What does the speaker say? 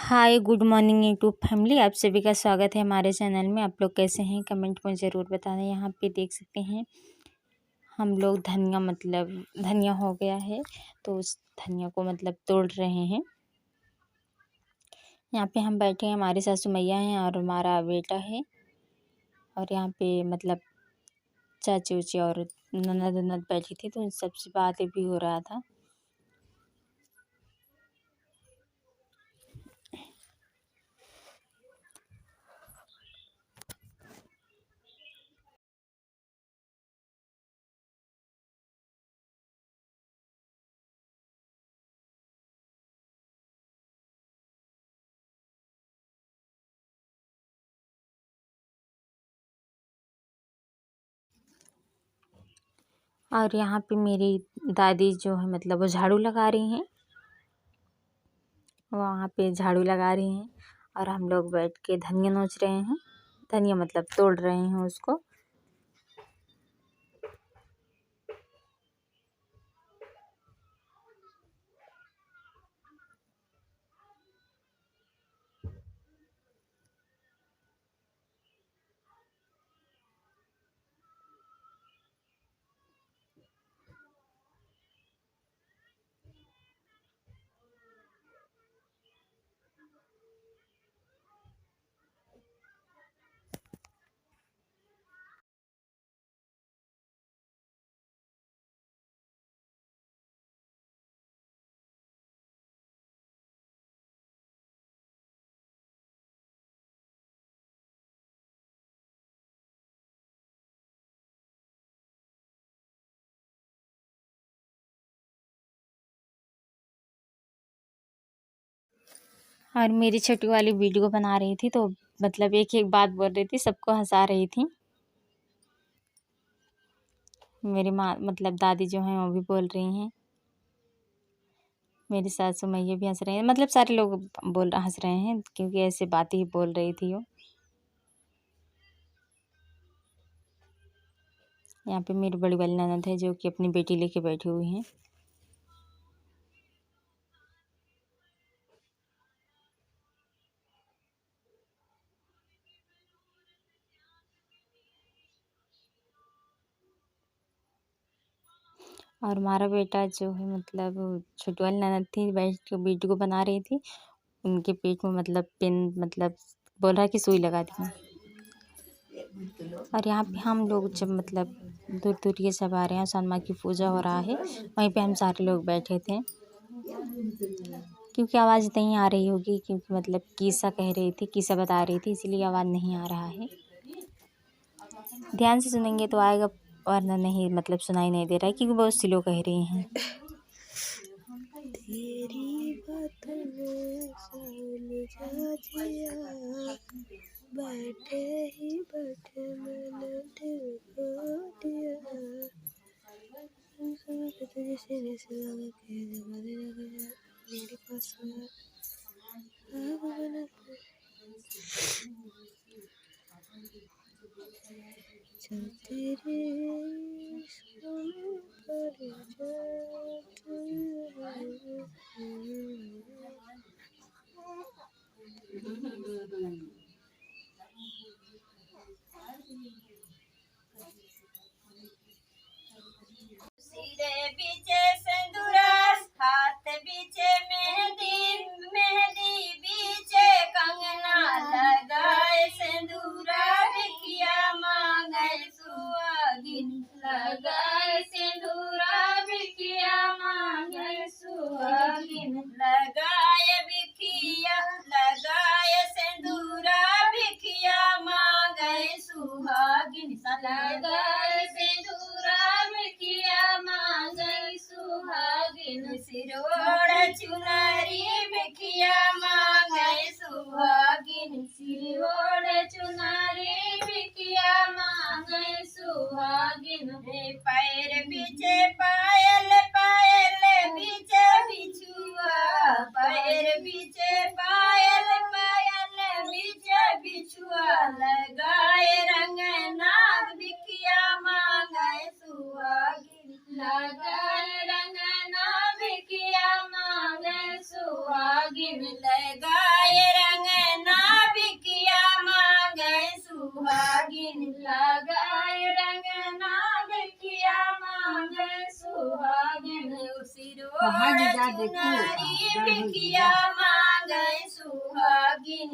Hi good morning YouTube family. आप सभी का स्वागत है हमारे चैनल में। आप लोग कैसे हैं कमेंट में ज़रूर बताना। यहाँ पे देख सकते हैं हम लोग धनिया हो गया है तो उस धनिया को तोड़ रहे हैं। यहाँ पे हम बैठे हैं, हमारी सासू मैया हैं और हमारा बेटा है। और यहाँ पे चाची उची और ननद बैठी थी तो उन सबसे बातें भी हो रहा था। और यहाँ पे मेरी दादी जो है वो झाड़ू लगा रही हैं, वहाँ पे झाड़ू लगा रही हैं और हम लोग बैठ के धनिया नोच रहे हैं। धनिया तोड़ रहे हैं उसको। और मेरी छोटी वाली वीडियो बना रही थी तो एक एक बात बोल रही थी, सबको हंसा रही थी। मेरी माँ दादी जो हैं वो भी बोल रही हैं, मेरी सासू मैया भी हंस रहे हैं। सारे लोग हंस रहे हैं क्योंकि ऐसे बातें ही बोल रही थी वो। यहाँ पे मेरी बड़ी वाली ननद है जो कि अपनी बेटी लेके बैठी हुई हैं। और हमारा बेटा जो है छोटी वाली ननद थी, बैठ के बेटी को बना रही थी। उनके पेट में पेन बोल रहा है कि सुई लगा दी। और यहाँ पे हम लोग जब दूर दूर ये सब आ रहे हैं, सन माँ की पूजा हो रहा है, वहीं पे हम सारे लोग बैठे थे। क्योंकि आवाज़ नहीं आ रही होगी, क्योंकि किस्सा कह रही थी, किस्सा बता रही थी, इसलिए आवाज़ नहीं आ रहा है। ध्यान से सुनेंगे तो आएगा, वरना नहीं सुनाई नहीं दे रहा है क्योंकि बहुत स्लो कह रही हैं। तेरी बात में समझा दिया, बैठे ही बैठे मैंने दिल को दिया। मेरे पास चलते रे सिरे बीचे सिंदूरा, हाथ बीचे मेहंदी, मेहंदी बीचे कंगना लगाए सिंदूरा, बिकिया मांगे सुहागिन लगाए सिंदूरा, बिकिया मांगे सुहागिन लगाए बिकिया, लगाए सिंदूरा, बिकिया मांगे सुहागिन लगाए सिंदूरा, बिकिया मांगे सुहागिन सिरोड़ चुनरी सुहागिन लगाए रंग नाग किया मांगे सुहागिन सिरोड़ चुनरी बिकिया मांगे सुहागिन